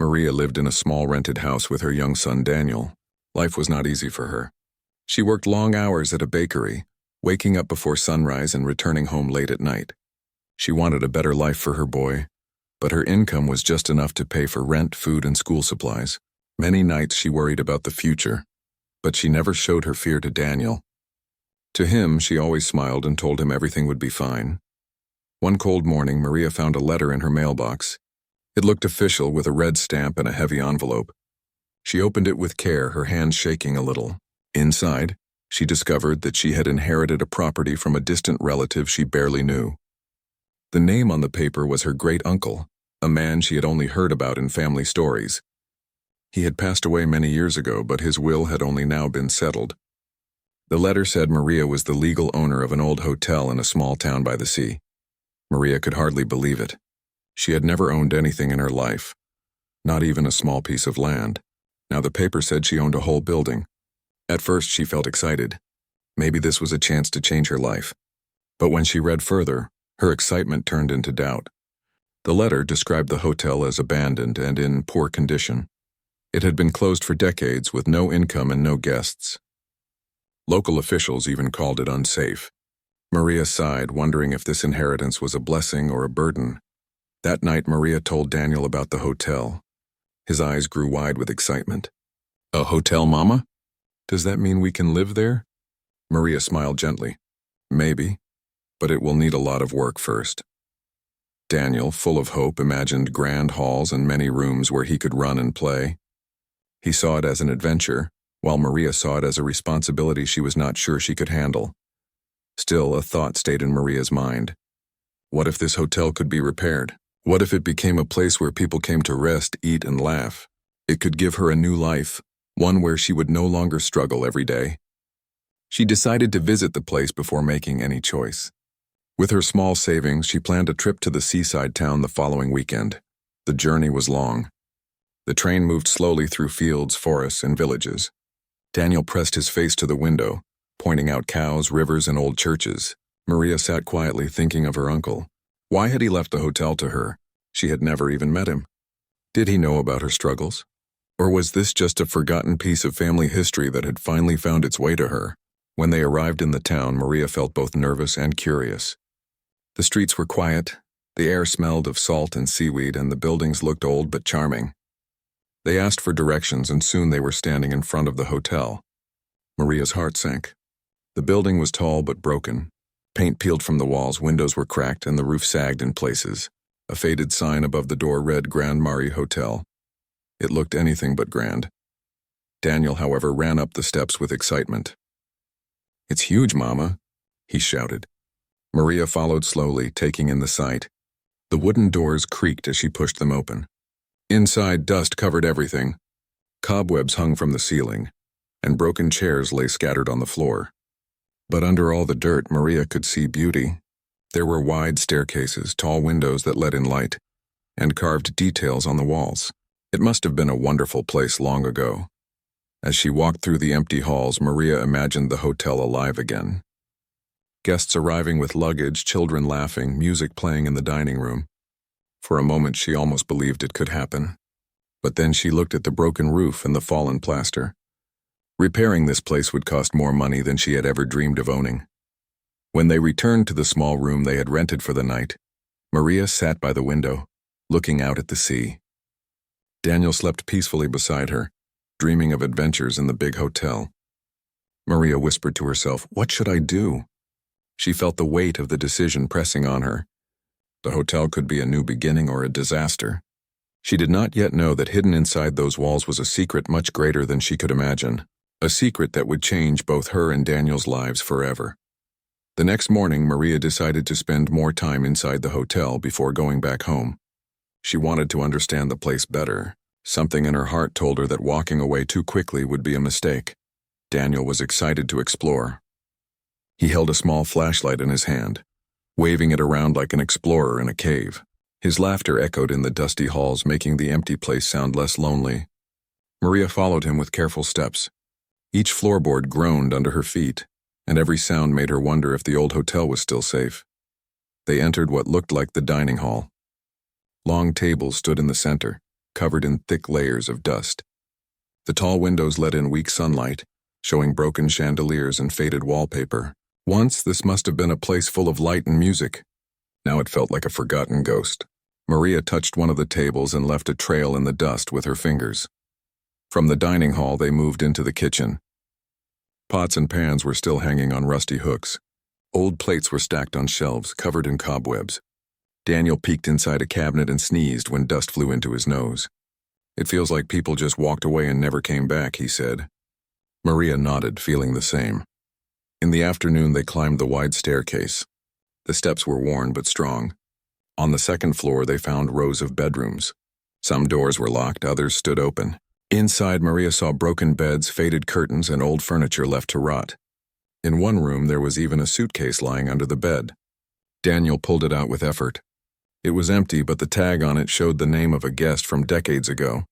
Maria lived in a small rented house with her young son Daniel. Life was not easy for her. She worked long hours at a bakery, waking up before sunrise and returning home late at night. She wanted a better life for her boy, but her income was just enough to pay for rent, food, and school supplies. Many nights she worried about the future, but she never showed her fear to Daniel. To him, she always smiled and told him everything would be fine. One cold morning, Maria found a letter in her mailbox. It looked official with a red stamp and a heavy envelope. She opened it with care, her hands shaking a little. Inside, she discovered that she had inherited a property from a distant relative she barely knew. The name on the paper was her great-uncle, a man she had only heard about in family stories. He had passed away many years ago, but his will had only now been settled. The letter said Maria was the legal owner of an old hotel in a small town by the sea. Maria could hardly believe it. She had never owned anything in her life, not even a small piece of land. Now the paper said she owned a whole building. At first she felt excited. Maybe this was a chance to change her life. But when she read further, her excitement turned into doubt. The letter described the hotel as abandoned and in poor condition. It had been closed for decades with no income and no guests. Local officials even called it unsafe. Maria sighed, wondering if this inheritance was a blessing or a burden. That night, Maria told Daniel about the hotel. His eyes grew wide with excitement. "A hotel, Mama? Does that mean we can live there?" Maria smiled gently. "Maybe, but it will need a lot of work first." Daniel, full of hope, imagined grand halls and many rooms where he could run and play. He saw it as an adventure, while Maria saw it as a responsibility she was not sure she could handle. Still, a thought stayed in Maria's mind. What if this hotel could be repaired? What if it became a place where people came to rest, eat, and laugh? It could give her a new life, one where she would no longer struggle every day. She decided to visit the place before making any choice. With her small savings, she planned a trip to the seaside town the following weekend. The journey was long. The train moved slowly through fields, forests, and villages. Daniel pressed his face to the window, pointing out cows, rivers, and old churches. Maria sat quietly thinking of her uncle. Why had he left the hotel to her? She had never even met him. Did he know about her struggles? Or was this just a forgotten piece of family history that had finally found its way to her? When they arrived in the town, Maria felt both nervous and curious. The streets were quiet, the air smelled of salt and seaweed, and the buildings looked old but charming. They asked for directions, and soon they were standing in front of the hotel. Maria's heart sank. The building was tall but broken. Paint peeled from the walls, windows were cracked, and the roof sagged in places. A faded sign above the door read Grand Mari Hotel. It looked anything but grand. Daniel, however, ran up the steps with excitement. "It's huge, Mama," he shouted. Maria followed slowly, taking in the sight. The wooden doors creaked as she pushed them open. Inside, dust covered everything. Cobwebs hung from the ceiling, and broken chairs lay scattered on the floor. But under all the dirt, Maria could see beauty. There were wide staircases, tall windows that let in light, and carved details on the walls. It must have been a wonderful place long ago. As she walked through the empty halls, Maria imagined the hotel alive again. Guests arriving with luggage, children laughing, music playing in the dining room. For a moment, she almost believed it could happen. But then she looked at the broken roof and the fallen plaster. Repairing this place would cost more money than she had ever dreamed of owning. When they returned to the small room they had rented for the night, Maria sat by the window, looking out at the sea. Daniel slept peacefully beside her, dreaming of adventures in the big hotel. Maria whispered to herself, "What should I do?" She felt the weight of the decision pressing on her. The hotel could be a new beginning or a disaster. She did not yet know that hidden inside those walls was a secret much greater than she could imagine, a secret that would change both her and Daniel's lives forever. The next morning, Maria decided to spend more time inside the hotel before going back home. She wanted to understand the place better. Something in her heart told her that walking away too quickly would be a mistake. Daniel was excited to explore. He held a small flashlight in his hand, waving it around like an explorer in a cave. His laughter echoed in the dusty halls, making the empty place sound less lonely. Maria followed him with careful steps. Each floorboard groaned under her feet, and every sound made her wonder if the old hotel was still safe. They entered what looked like the dining hall. Long tables stood in the center, covered in thick layers of dust. The tall windows let in weak sunlight, showing broken chandeliers and faded wallpaper. Once, this must have been a place full of light and music. Now it felt like a forgotten ghost. Maria touched one of the tables and left a trail in the dust with her fingers. From the dining hall, they moved into the kitchen. Pots and pans were still hanging on rusty hooks. Old plates were stacked on shelves, covered in cobwebs. Daniel peeked inside a cabinet and sneezed when dust flew into his nose. "It feels like people just walked away and never came back," he said. Maria nodded, feeling the same. In the afternoon, they climbed the wide staircase. The steps were worn but strong. On the second floor, they found rows of bedrooms. Some doors were locked, others stood open. Inside, Maria saw broken beds, faded curtains, and old furniture left to rot. In one room, there was even a suitcase lying under the bed. Daniel pulled it out with effort. It was empty, but the tag on it showed the name of a guest from decades ago.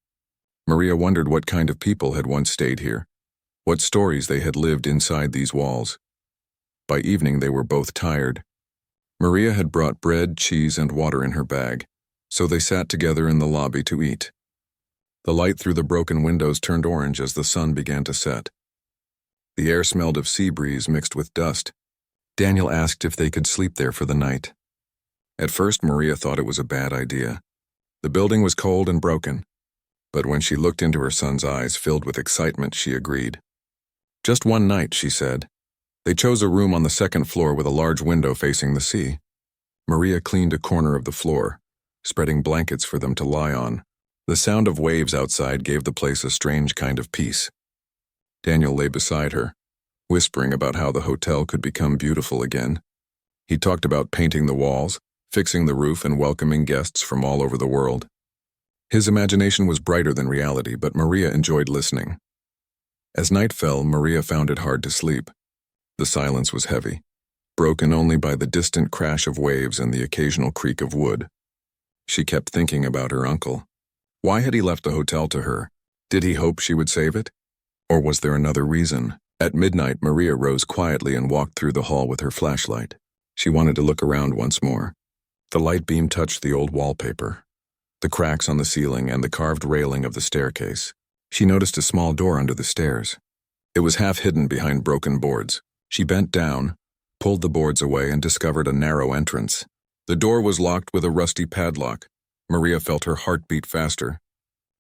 Maria wondered what kind of people had once stayed here, what stories they had lived inside these walls. By evening, they were both tired. Maria had brought bread, cheese, and water in her bag, so they sat together in the lobby to eat. The light through the broken windows turned orange as the sun began to set. The air smelled of sea breeze mixed with dust. Daniel asked if they could sleep there for the night. At first, Maria thought it was a bad idea. The building was cold and broken, but when she looked into her son's eyes filled with excitement, she agreed. "Just one night," she said. They chose a room on the second floor with a large window facing the sea. Maria cleaned a corner of the floor, spreading blankets for them to lie on. The sound of waves outside gave the place a strange kind of peace. Daniel lay beside her, whispering about how the hotel could become beautiful again. He talked about painting the walls, fixing the roof, and welcoming guests from all over the world. His imagination was brighter than reality, but Maria enjoyed listening. As night fell, Maria found it hard to sleep. The silence was heavy, broken only by the distant crash of waves and the occasional creak of wood. She kept thinking about her uncle. Why had he left the hotel to her? Did he hope she would save it? Or was there another reason? At midnight, Maria rose quietly and walked through the hall with her flashlight. She wanted to look around once more. The light beam touched the old wallpaper, the cracks on the ceiling, and the carved railing of the staircase. She noticed a small door under the stairs. It was half hidden behind broken boards. She bent down, pulled the boards away, and discovered a narrow entrance. The door was locked with a rusty padlock. Maria felt her heart beat faster.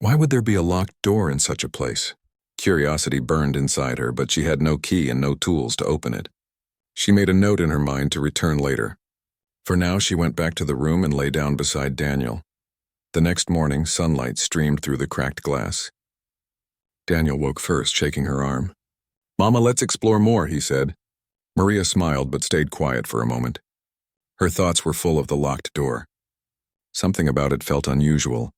Why would there be a locked door in such a place? Curiosity burned inside her, but she had no key and no tools to open it. She made a note in her mind to return later. For now, she went back to the room and lay down beside Daniel. The next morning, sunlight streamed through the cracked glass. Daniel woke first, shaking her arm. "Mama, let's explore more," he said. Maria smiled but stayed quiet for a moment. Her thoughts were full of the locked door. Something about it felt unusual,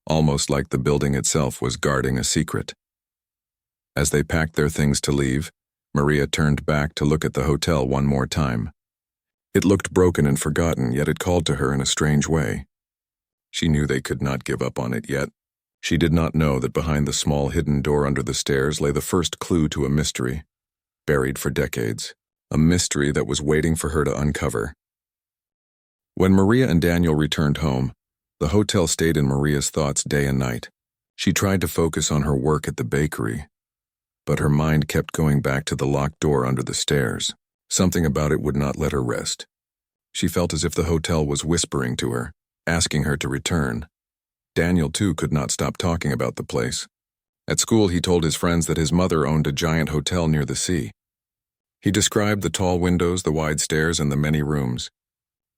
almost like the building itself was guarding a secret. As they packed their things to leave, Maria turned back to look at the hotel one more time. It looked broken and forgotten, yet it called to her in a strange way. She knew they could not give up on it yet. She did not know that behind the small hidden door under the stairs lay the first clue to a mystery, buried for decades, a mystery that was waiting for her to uncover. When Maria and Daniel returned home, the hotel stayed in Maria's thoughts day and night. She tried to focus on her work at the bakery, but her mind kept going back to the locked door under the stairs. Something about it would not let her rest. She felt as if the hotel was whispering to her, asking her to return. Daniel, too, could not stop talking about the place. At school, he told his friends that his mother owned a giant hotel near the sea. He described the tall windows, the wide stairs, and the many rooms.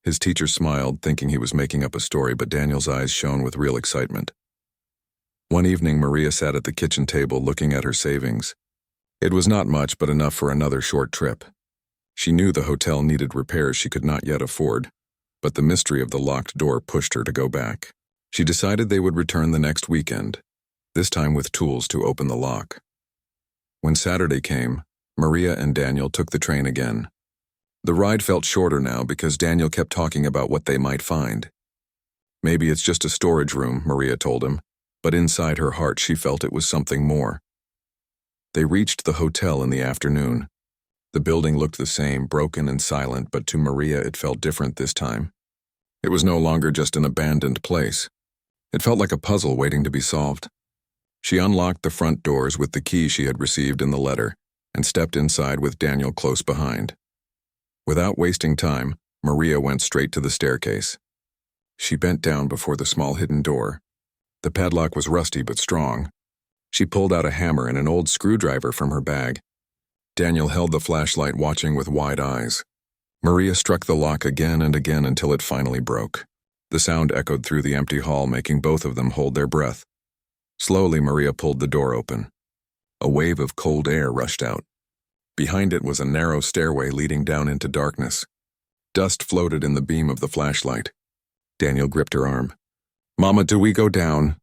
His teacher smiled, thinking he was making up a story, but Daniel's eyes shone with real excitement. One evening, Maria sat at the kitchen table looking at her savings. It was not much, but enough for another short trip. She knew the hotel needed repairs she could not yet afford, but the mystery of the locked door pushed her to go back. She decided they would return the next weekend, this time with tools to open the lock. When Saturday came, Maria and Daniel took the train again. The ride felt shorter now because Daniel kept talking about what they might find. Maybe it's just a storage room, Maria told him, but inside her heart she felt it was something more. They reached the hotel in the afternoon. The building looked the same, broken and silent, but to Maria it felt different this time. It was no longer just an abandoned place. It felt like a puzzle waiting to be solved. She unlocked the front doors with the key she had received in the letter and stepped inside with Daniel close behind. Without wasting time, Maria went straight to the staircase. She bent down before the small hidden door. The padlock was rusty but strong. She pulled out a hammer and an old screwdriver from her bag. Daniel held the flashlight, watching with wide eyes. Maria struck the lock again and again until it finally broke. The sound echoed through the empty hall, making both of them hold their breath. Slowly, Maria pulled the door open. A wave of cold air rushed out. Behind it was a narrow stairway leading down into darkness. Dust floated in the beam of the flashlight. Daniel gripped her arm. "Mama, do we go down?"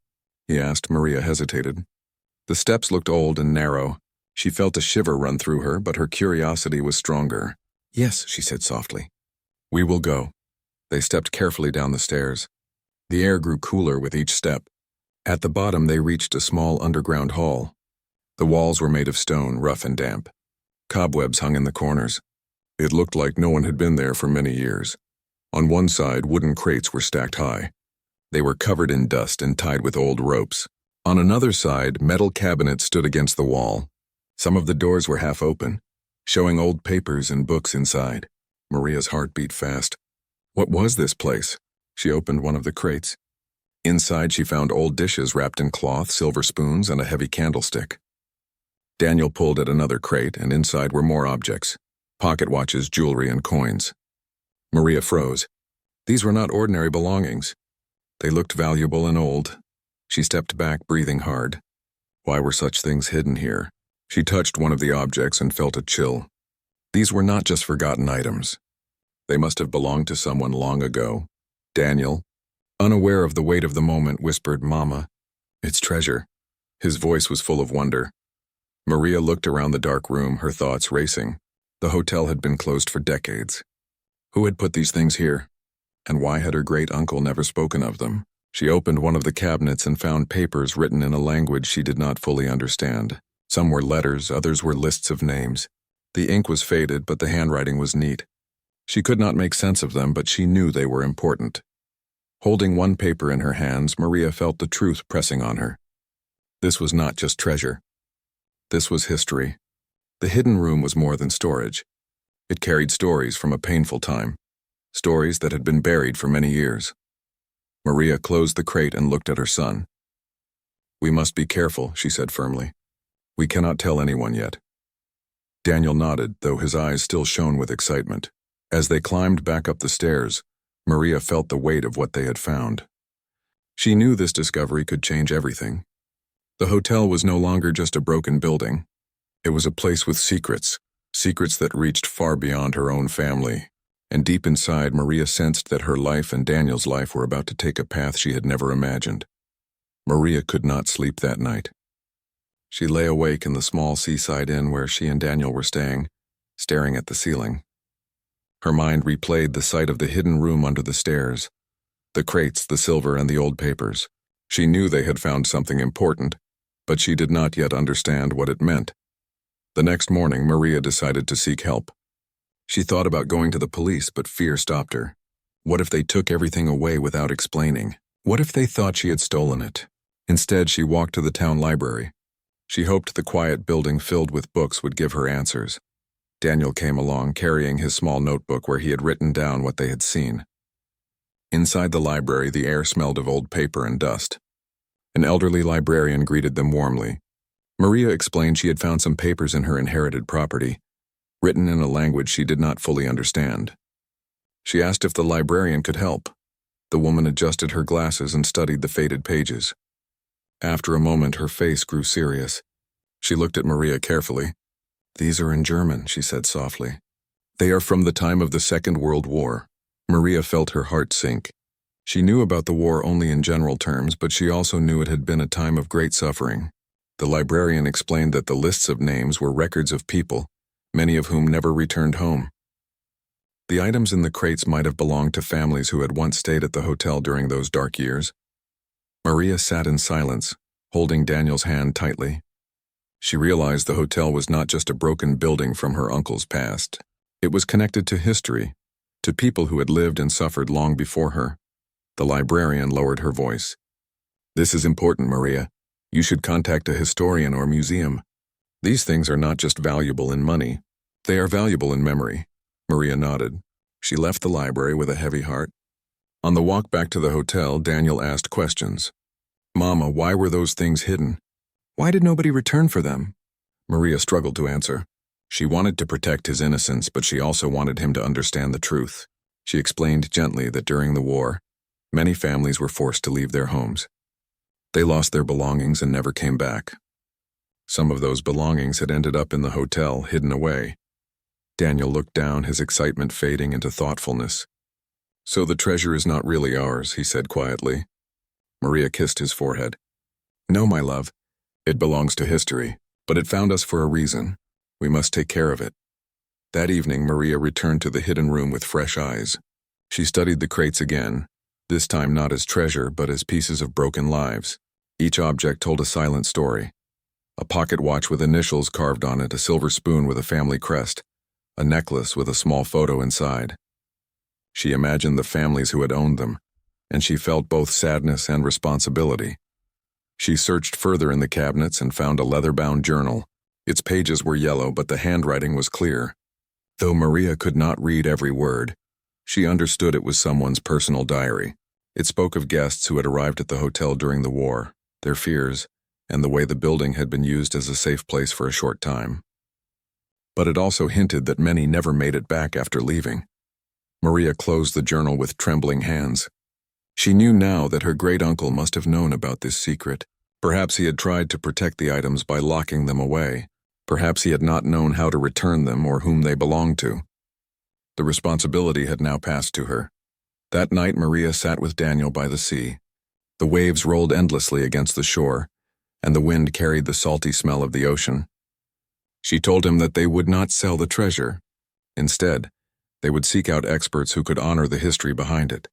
he asked. Maria hesitated. The steps looked old and narrow. She felt a shiver run through her, but her curiosity was stronger. "Yes," she said softly. "We will go." They stepped carefully down the stairs. The air grew cooler with each step. At the bottom, they reached a small underground hall. The walls were made of stone, rough and damp. Cobwebs hung in the corners. It looked like no one had been there for many years. On one side, wooden crates were stacked high. They were covered in dust and tied with old ropes. On another side, metal cabinets stood against the wall. Some of the doors were half open, showing old papers and books inside. Maria's heart beat fast. What was this place? She opened one of the crates. Inside, she found old dishes wrapped in cloth, silver spoons, and a heavy candlestick. Daniel pulled at another crate, and inside were more objects: pocket watches, jewelry, and coins. Maria froze. These were not ordinary belongings. They looked valuable and old. She stepped back, breathing hard. Why were such things hidden here? She touched one of the objects and felt a chill. These were not just forgotten items. They must have belonged to someone long ago. Daniel, unaware of the weight of the moment, whispered, "Mama, it's treasure." His voice was full of wonder. Maria looked around the dark room, her thoughts racing. The hotel had been closed for decades. Who had put these things here? And why had her great-uncle never spoken of them? She opened one of the cabinets and found papers written in a language she did not fully understand. Some were letters, others were lists of names. The ink was faded, but the handwriting was neat. She could not make sense of them, but she knew they were important. Holding one paper in her hands, Maria felt the truth pressing on her. This was not just treasure. This was history. The hidden room was more than storage. It carried stories from a painful time, stories that had been buried for many years. Maria closed the crate and looked at her son. "We must be careful," she said firmly. "We cannot tell anyone yet." Daniel nodded, though his eyes still shone with excitement. As they climbed back up the stairs, Maria felt the weight of what they had found. She knew this discovery could change everything. The hotel was no longer just a broken building. It was a place with secrets, secrets that reached far beyond her own family. And deep inside, Maria sensed that her life and Daniel's life were about to take a path she had never imagined. Maria could not sleep that night. She lay awake in the small seaside inn where she and Daniel were staying, staring at the ceiling. Her mind replayed the sight of the hidden room under the stairs, the crates, the silver, and the old papers. She knew they had found something important, but she did not yet understand what it meant. The next morning, Maria decided to seek help. She thought about going to the police, but fear stopped her. What if they took everything away without explaining? What if they thought she had stolen it? Instead, she walked to the town library. She hoped the quiet building filled with books would give her answers. Daniel came along, carrying his small notebook where he had written down what they had seen. Inside the library, the air smelled of old paper and dust. An elderly librarian greeted them warmly. Maria explained she had found some papers in her inherited property, written in a language she did not fully understand. She asked if the librarian could help. The woman adjusted her glasses and studied the faded pages. After a moment, her face grew serious. She looked at Maria carefully. "These are in German," she said softly. "They are from the time of the Second World War." Maria felt her heart sink. She knew about the war only in general terms, but she also knew it had been a time of great suffering. The librarian explained that the lists of names were records of people, many of whom never returned home. The items in the crates might have belonged to families who had once stayed at the hotel during those dark years. Maria sat in silence, holding Daniel's hand tightly. She realized the hotel was not just a broken building from her uncle's past. It was connected to history, to people who had lived and suffered long before her. The librarian lowered her voice. This is important, Maria. You should contact a historian or museum. These things are not just valuable in money. They are valuable in memory. Maria nodded. She left the library with a heavy heart. On the walk back to the hotel, Daniel asked questions. Mama, why were those things hidden? Why did nobody return for them? Maria struggled to answer. She wanted to protect his innocence, but she also wanted him to understand the truth. She explained gently that during the war, many families were forced to leave their homes. They lost their belongings and never came back. Some of those belongings had ended up in the hotel, hidden away. Daniel looked down, his excitement fading into thoughtfulness. So the treasure is not really ours, he said quietly. Maria kissed his forehead. No, my love. It belongs to history, but it found us for a reason. We must take care of it. That evening, Maria returned to the hidden room with fresh eyes. She studied the crates again, this time not as treasure, but as pieces of broken lives. Each object told a silent story. A pocket watch with initials carved on it, a silver spoon with a family crest, a necklace with a small photo inside. She imagined the families who had owned them, and she felt both sadness and responsibility. She searched further in the cabinets and found a leather-bound journal. Its pages were yellow, but the handwriting was clear. Though Maria could not read every word, she understood it was someone's personal diary. It spoke of guests who had arrived at the hotel during the war, their fears, and the way the building had been used as a safe place for a short time. But it also hinted that many never made it back after leaving. Maria closed the journal with trembling hands. She knew now that her great-uncle must have known about this secret. Perhaps he had tried to protect the items by locking them away. Perhaps he had not known how to return them or whom they belonged to. The responsibility had now passed to her. That night, Maria sat with Daniel by the sea. The waves rolled endlessly against the shore, and the wind carried the salty smell of the ocean. She told him that they would not sell the treasure. Instead, they would seek out experts who could honor the history behind it.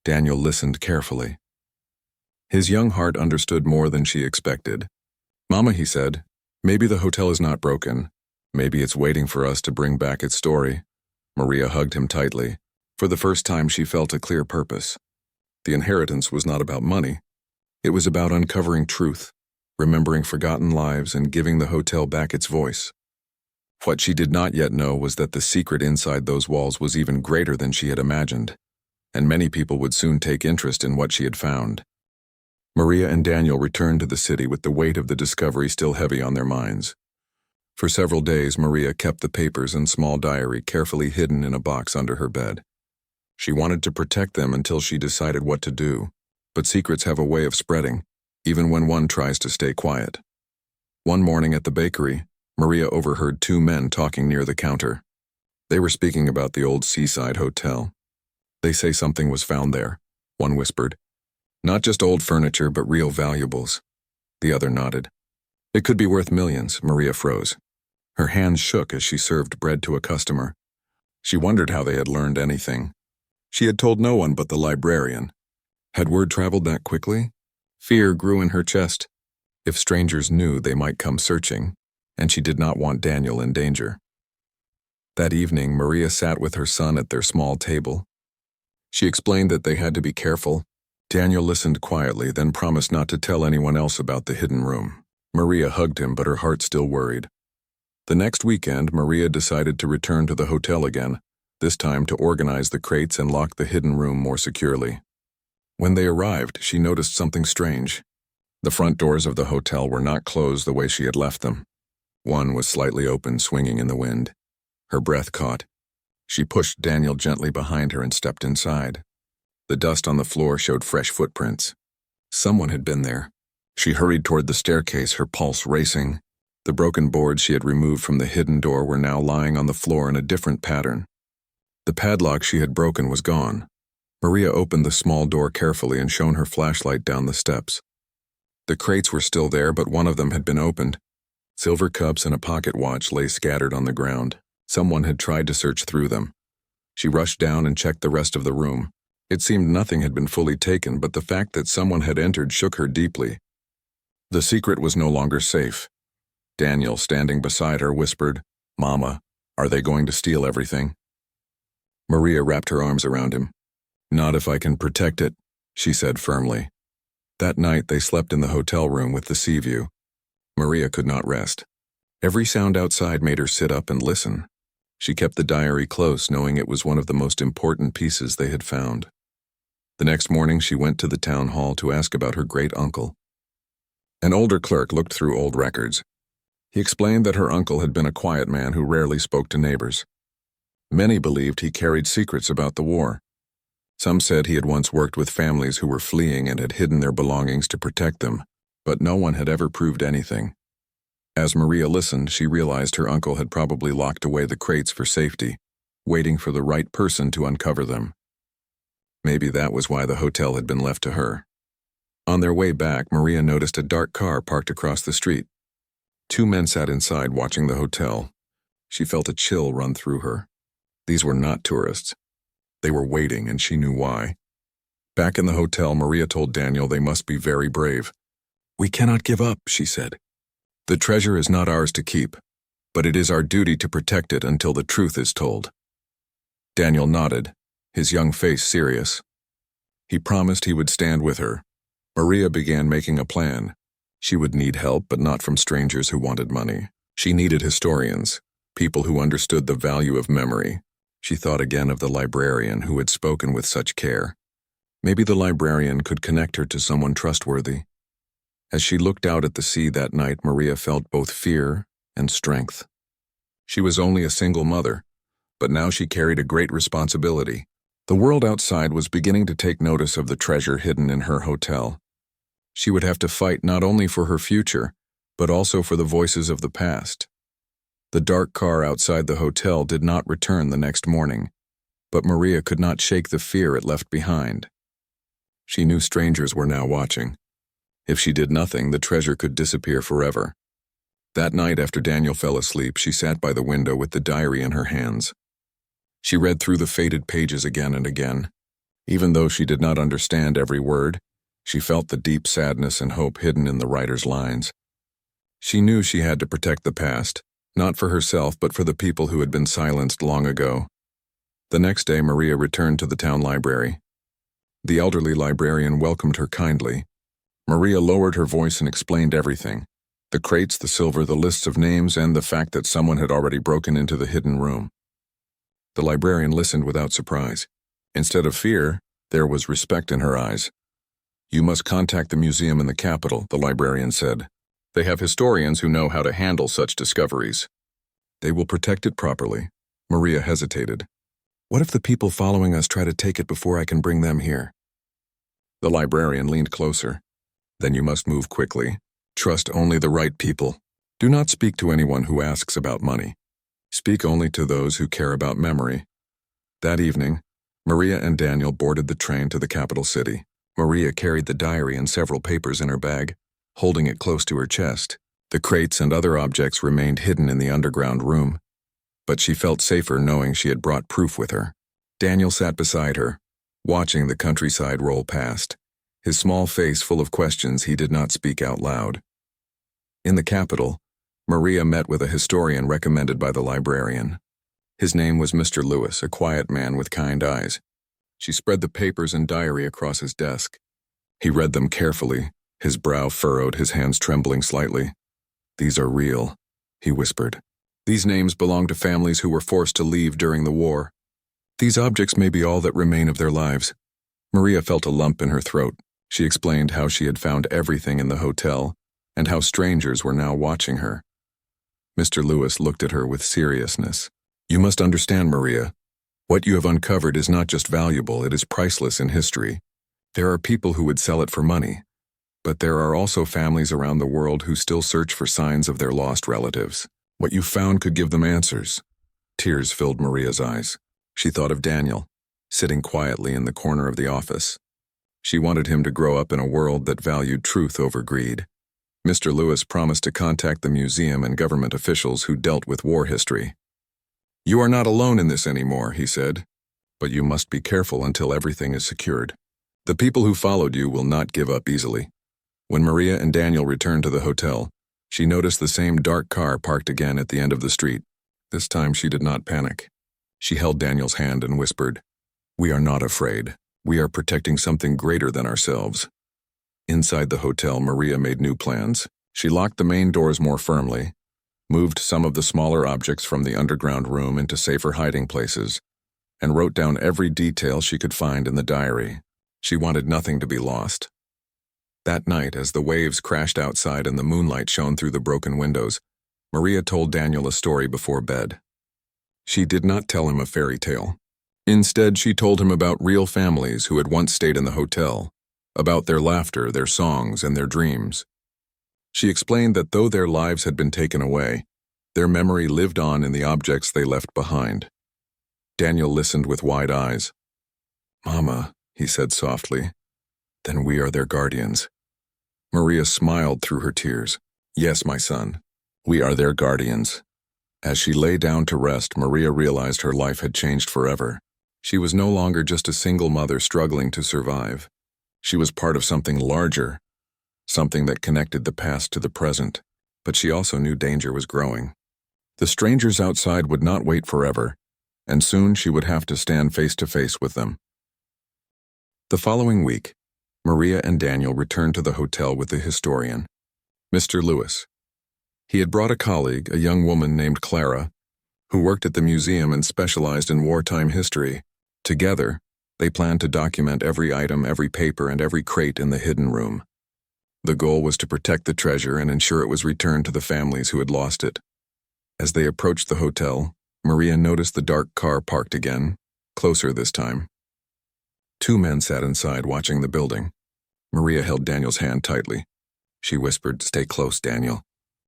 Daniel listened carefully. His young heart understood more than she expected. Mama, he said, maybe the hotel is not broken. Maybe it's waiting for us to bring back its story. Maria hugged him tightly. For the first time, she felt a clear purpose. The inheritance was not about money. It was about uncovering truth, remembering forgotten lives, and giving the hotel back its voice. What she did not yet know was that the secret inside those walls was even greater than she had imagined, and many people would soon take interest in what she had found. Maria and Daniel returned to the city with the weight of the discovery still heavy on their minds. For several days, Maria kept the papers and small diary carefully hidden in a box under her bed. She wanted to protect them until she decided what to do, but secrets have a way of spreading, even when one tries to stay quiet. One morning at the bakery, Maria overheard two men talking near the counter. They were speaking about the old seaside hotel. They say something was found there, one whispered. Not just old furniture, but real valuables. The other nodded. It could be worth millions, Maria froze. Her hands shook as she served bread to a customer. She wondered how they had learned anything. She had told no one but the librarian. Had word traveled that quickly? Fear grew in her chest. If strangers knew, they might come searching, and she did not want Daniel in danger. That evening, Maria sat with her son at their small table. She explained that they had to be careful. Daniel listened quietly, then promised not to tell anyone else about the hidden room. Maria hugged him, but her heart still worried. The next weekend, Maria decided to return to the hotel again, this time to organize the crates and lock the hidden room more securely. When they arrived, she noticed something strange. The front doors of the hotel were not closed the way she had left them. One was slightly open, swinging in the wind. Her breath caught. She pushed Daniel gently behind her and stepped inside. The dust on the floor showed fresh footprints. Someone had been there. She hurried toward the staircase, her pulse racing. The broken boards she had removed from the hidden door were now lying on the floor in a different pattern. The padlock she had broken was gone. Maria opened the small door carefully and shone her flashlight down the steps. The crates were still there, but one of them had been opened. Silver cups and a pocket watch lay scattered on the ground. Someone had tried to search through them. She rushed down and checked the rest of the room. It seemed nothing had been fully taken, but the fact that someone had entered shook her deeply. The secret was no longer safe. Daniel, standing beside her, whispered, "Mama, are they going to steal everything?" Maria wrapped her arms around him. "Not if I can protect it," she said firmly. That night, they slept in the hotel room with the sea view. Maria could not rest. Every sound outside made her sit up and listen. She kept the diary close, knowing it was one of the most important pieces they had found. The next morning, she went to the town hall to ask about her great-uncle. An older clerk looked through old records. He explained that her uncle had been a quiet man who rarely spoke to neighbors. Many believed he carried secrets about the war. Some said he had once worked with families who were fleeing and had hidden their belongings to protect them, but no one had ever proved anything. As Maria listened, she realized her uncle had probably locked away the crates for safety, waiting for the right person to uncover them. Maybe that was why the hotel had been left to her. On their way back, Maria noticed a dark car parked across the street. Two men sat inside watching the hotel. She felt a chill run through her. These were not tourists. They were waiting, and she knew why. Back in the hotel, Maria told Daniel they must be very brave. "We cannot give up," she said. "The treasure is not ours to keep, but it is our duty to protect it until the truth is told." Daniel nodded, his young face serious. He promised he would stand with her. Maria began making a plan. She would need help, but not from strangers who wanted money. She needed historians, people who understood the value of memory. She thought again of the librarian who had spoken with such care. Maybe the librarian could connect her to someone trustworthy. As she looked out at the sea that night, Maria felt both fear and strength. She was only a single mother, but now she carried a great responsibility. The world outside was beginning to take notice of the treasure hidden in her hotel. She would have to fight not only for her future, but also for the voices of the past. The dark car outside the hotel did not return the next morning, but Maria could not shake the fear it left behind. She knew strangers were now watching. If she did nothing, the treasure could disappear forever. That night, after Daniel fell asleep, she sat by the window with the diary in her hands. She read through the faded pages again and again. Even though she did not understand every word, she felt the deep sadness and hope hidden in the writer's lines. She knew she had to protect the past, not for herself but for the people who had been silenced long ago. The next day, Maria returned to the town library. The elderly librarian welcomed her kindly. Maria lowered her voice and explained everything: the crates, the silver, the lists of names, and the fact that someone had already broken into the hidden room. The librarian listened without surprise. Instead of fear, there was respect in her eyes. "You must contact the museum in the capital," the librarian said. "They have historians who know how to handle such discoveries. They will protect it properly." Maria hesitated. "What if the people following us try to take it before I can bring them here?" The librarian leaned closer. "Then you must move quickly. Trust only the right people. Do not speak to anyone who asks about money. Speak only to those who care about memory." That evening, Maria and Daniel boarded the train to the capital city. Maria carried the diary and several papers in her bag, holding it close to her chest. The crates and other objects remained hidden in the underground room, but she felt safer knowing she had brought proof with her. Daniel sat beside her, watching the countryside roll past. His small face full of questions, he did not speak out loud. In the capital, Maria met with a historian recommended by the librarian. His name was Mr. Lewis, a quiet man with kind eyes. She spread the papers and diary across his desk. He read them carefully, his brow furrowed, his hands trembling slightly. "These are real," he whispered. "These names belong to families who were forced to leave during the war. These objects may be all that remain of their lives." Maria felt a lump in her throat. She explained how she had found everything in the hotel and how strangers were now watching her. Mr. Lewis looked at her with seriousness. "You must understand, Maria. What you have uncovered is not just valuable, it is priceless in history. There are people who would sell it for money, but there are also families around the world who still search for signs of their lost relatives. What you found could give them answers." Tears filled Maria's eyes. She thought of Daniel, sitting quietly in the corner of the office. She wanted him to grow up in a world that valued truth over greed. Mr. Lewis promised to contact the museum and government officials who dealt with war history. "You are not alone in this anymore," he said, "but you must be careful until everything is secured. The people who followed you will not give up easily." When Maria and Daniel returned to the hotel, she noticed the same dark car parked again at the end of the street. This time she did not panic. She held Daniel's hand and whispered, "We are not afraid. We are protecting something greater than ourselves." Inside the hotel, Maria made new plans. She locked the main doors more firmly, moved some of the smaller objects from the underground room into safer hiding places, and wrote down every detail she could find in the diary. She wanted nothing to be lost. That night, as the waves crashed outside and the moonlight shone through the broken windows, Maria told Daniel a story before bed. She did not tell him a fairy tale. Instead, she told him about real families who had once stayed in the hotel, about their laughter, their songs, and their dreams. She explained that though their lives had been taken away, their memory lived on in the objects they left behind. Daniel listened with wide eyes. "Mama," he said softly, "then we are their guardians." Maria smiled through her tears. "Yes, my son, we are their guardians." As she lay down to rest, Maria realized her life had changed forever. She was no longer just a single mother struggling to survive. She was part of something larger, something that connected the past to the present, but she also knew danger was growing. The strangers outside would not wait forever, and soon she would have to stand face to face with them. The following week, Maria and Daniel returned to the hotel with the historian, Mr. Lewis. He had brought a colleague, a young woman named Clara, who worked at the museum and specialized in wartime history. Together, they planned to document every item, every paper, and every crate in the hidden room. The goal was to protect the treasure and ensure it was returned to the families who had lost it. As they approached the hotel, Maria noticed the dark car parked again, closer this time. Two men sat inside watching the building. Maria held Daniel's hand tightly. She whispered, "Stay close, Daniel.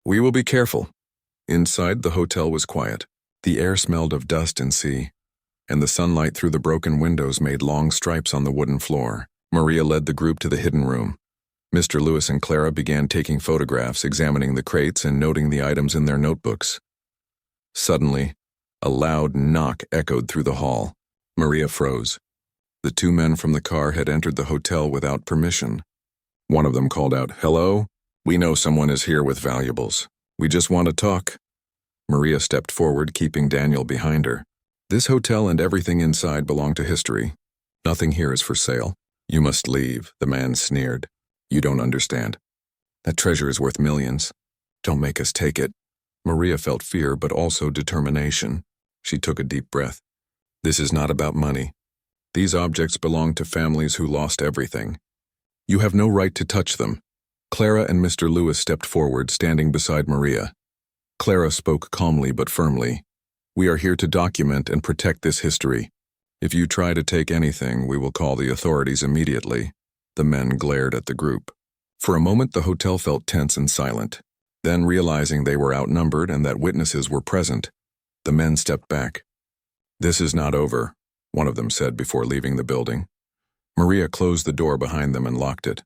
We will be careful." Inside, the hotel was quiet. The air smelled of dust and sea, and the sunlight through the broken windows made long stripes on the wooden floor. Maria led the group to the hidden room. Mr. Lewis and Clara began taking photographs, examining the crates and noting the items in their notebooks. Suddenly, a loud knock echoed through the hall. Maria froze. The two men from the car had entered the hotel without permission. One of them called out, "Hello? We know someone is here with valuables. We just want to talk." Maria stepped forward, keeping Daniel behind her. "This hotel and everything inside belong to history. Nothing here is for sale. You must leave," the man sneered. "You don't understand. That treasure is worth millions. Don't make us take it." Maria felt fear, but also determination. She took a deep breath. "This is not about money. These objects belong to families who lost everything. You have no right to touch them." Clara and Mr. Lewis stepped forward, standing beside Maria. Clara spoke calmly but firmly. "We are here to document and protect this history. If you try to take anything, we will call the authorities immediately." The men glared at the group. For a moment, the hotel felt tense and silent. Then, realizing they were outnumbered and that witnesses were present, the men stepped back. "This is not over," one of them said before leaving the building. Maria closed the door behind them and locked it.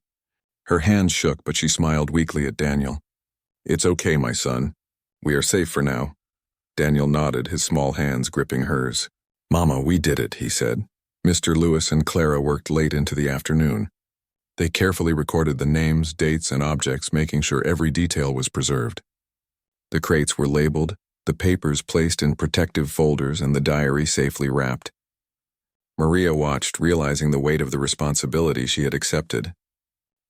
Her hands shook, but she smiled weakly at Daniel. "It's okay, my son. We are safe for now." Daniel nodded, his small hands gripping hers. "Mama, we did it," he said. Mr. Lewis and Clara worked late into the afternoon. They carefully recorded the names, dates, and objects, making sure every detail was preserved. The crates were labeled, the papers placed in protective folders, and the diary safely wrapped. Maria watched, realizing the weight of the responsibility she had accepted.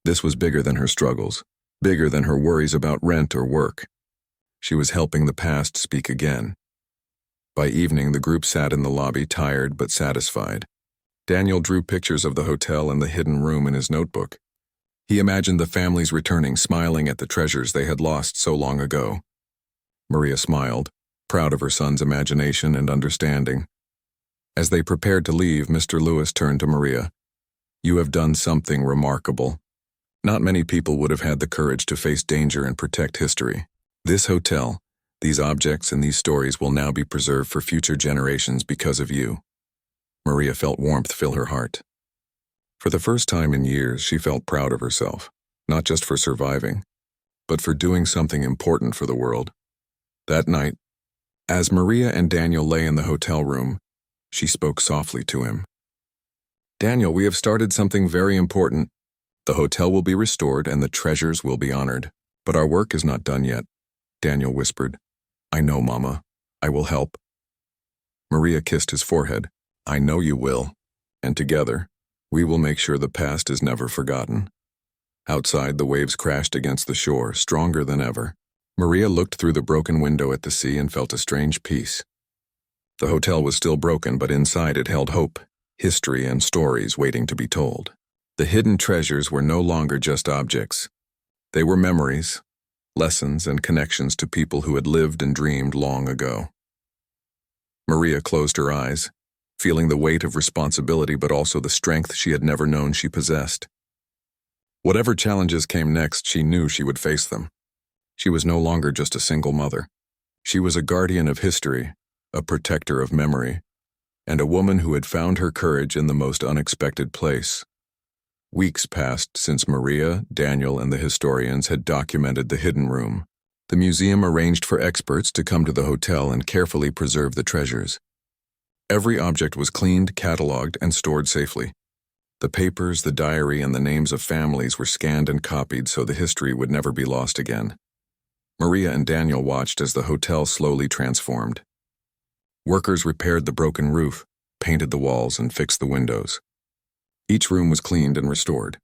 This was bigger than her struggles, bigger than her worries about rent or work. She was helping the past speak again. By evening, the group sat in the lobby, tired but satisfied. Daniel drew pictures of the hotel and the hidden room in his notebook. He imagined the families returning, smiling at the treasures they had lost so long ago. Maria smiled, proud of her son's imagination and understanding. As they prepared to leave, Mr. Lewis turned to Maria. "You have done something remarkable. Not many people would have had the courage to face danger and protect history. This hotel, these objects, and these stories will now be preserved for future generations because of you." Maria felt warmth fill her heart. For the first time in years, she felt proud of herself, not just for surviving, but for doing something important for the world. That night, as Maria and Daniel lay in the hotel room, she spoke softly to him. "Daniel, we have started something very important. The hotel will be restored and the treasures will be honored. But our work is not done yet," Daniel whispered. "I know, Mama. I will help." Maria kissed his forehead. "I know you will, and together, we will make sure the past is never forgotten." Outside, the waves crashed against the shore, stronger than ever. Maria looked through the broken window at the sea and felt a strange peace. The hotel was still broken, but inside it held hope, history, and stories waiting to be told. The hidden treasures were no longer just objects. They were memories, lessons, and connections to people who had lived and dreamed long ago. Maria closed her eyes, feeling the weight of responsibility but also the strength she had never known she possessed. Whatever challenges came next, she knew she would face them. She was no longer just a single mother. She was a guardian of history, a protector of memory, and a woman who had found her courage in the most unexpected place. Weeks passed since Maria, Daniel, and the historians had documented the hidden room. The museum arranged for experts to come to the hotel and carefully preserve the treasures. Every object was cleaned, cataloged, and stored safely. The papers, the diary, and the names of families were scanned and copied so the history would never be lost again. Maria and Daniel watched as the hotel slowly transformed. Workers repaired the broken roof, painted the walls, and fixed the windows. Each room was cleaned and restored.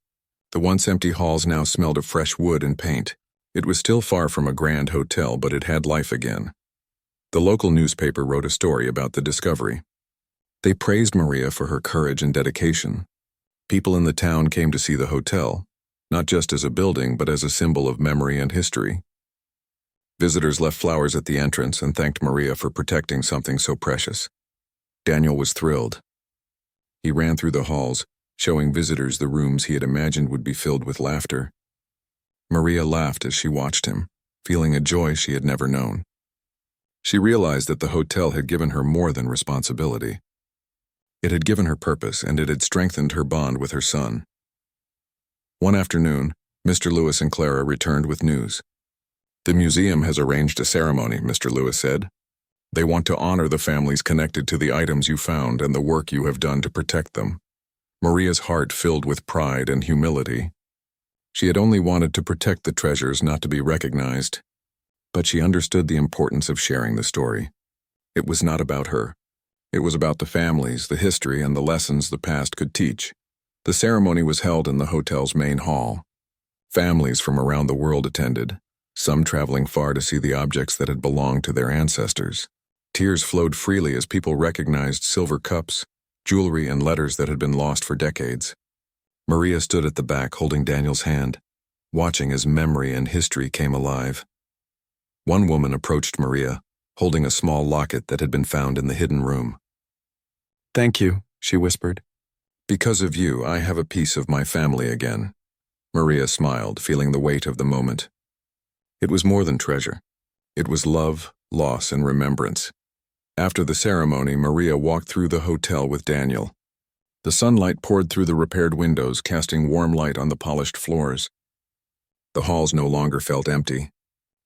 The once empty halls now smelled of fresh wood and paint. It was still far from a grand hotel, but it had life again. The local newspaper wrote a story about the discovery. They praised Maria for her courage and dedication. People in the town came to see the hotel, not just as a building, but as a symbol of memory and history. Visitors left flowers at the entrance and thanked Maria for protecting something so precious. Daniel was thrilled. He ran through the halls, showing visitors the rooms he had imagined would be filled with laughter. Maria laughed as she watched him, feeling a joy she had never known. She realized that the hotel had given her more than responsibility. It had given her purpose, and it had strengthened her bond with her son. One afternoon, Mr. Lewis and Clara returned with news. "The museum has arranged a ceremony," Mr. Lewis said. "They want to honor the families connected to the items you found and the work you have done to protect them." Maria's heart filled with pride and humility. She had only wanted to protect the treasures, not to be recognized. But she understood the importance of sharing the story. It was not about her. It was about the families, the history, and the lessons the past could teach. The ceremony was held in the hotel's main hall. Families from around the world attended, some traveling far to see the objects that had belonged to their ancestors. Tears flowed freely as people recognized silver cups, jewelry, and letters that had been lost for decades. Maria stood at the back holding Daniel's hand, watching as memory and history came alive. One woman approached Maria, holding a small locket that had been found in the hidden room. "Thank you," she whispered. "Because of you, I have a piece of my family again." Maria smiled, feeling the weight of the moment. It was more than treasure. It was love, loss, and remembrance. After the ceremony, Maria walked through the hotel with Daniel. The sunlight poured through the repaired windows, casting warm light on the polished floors. The halls no longer felt empty.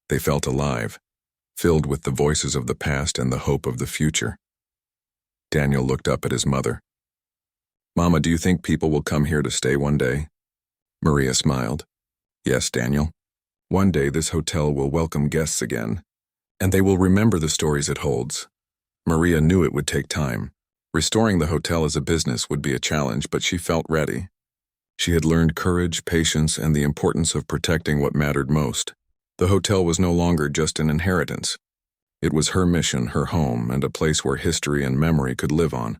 They felt alive, filled with the voices of the past and the hope of the future. Daniel looked up at his mother. "Mama, do you think people will come here to stay one day?" Maria smiled. "Yes, Daniel. One day this hotel will welcome guests again, and they will remember the stories it holds." Maria knew it would take time. Restoring the hotel as a business would be a challenge, but she felt ready. She had learned courage, patience, and the importance of protecting what mattered most. The hotel was no longer just an inheritance. It was her mission, her home, and a place where history and memory could live on.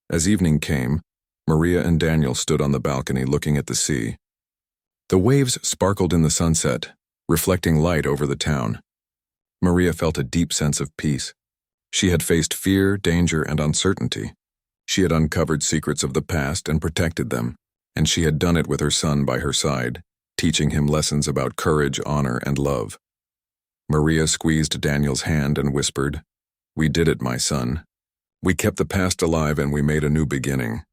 As evening came, Maria and Daniel stood on the balcony looking at the sea. The waves sparkled in the sunset, reflecting light over the town. Maria felt a deep sense of peace. She had faced fear, danger, and uncertainty. She had uncovered secrets of the past and protected them, and she had done it with her son by her side, teaching him lessons about courage, honor, and love. Maria squeezed Daniel's hand and whispered, "We did it, my son. We kept the past alive and we made a new beginning."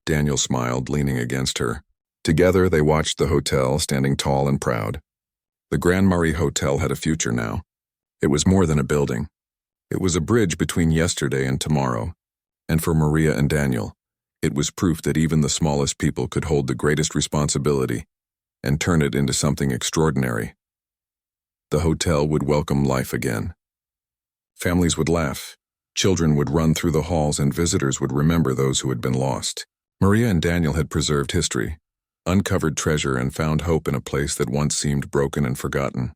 Daniel smiled, leaning against her. Together, they watched the hotel, standing tall and proud. The Grand Marie Hotel had a future now. It was more than a building. It was a bridge between yesterday and tomorrow, and for Maria and Daniel, it was proof that even the smallest people could hold the greatest responsibility and turn it into something extraordinary. The hotel would welcome life again. Families would laugh, children would run through the halls, and visitors would remember those who had been lost. Maria and Daniel had preserved history, uncovered treasure and found hope in a place that once seemed broken and forgotten.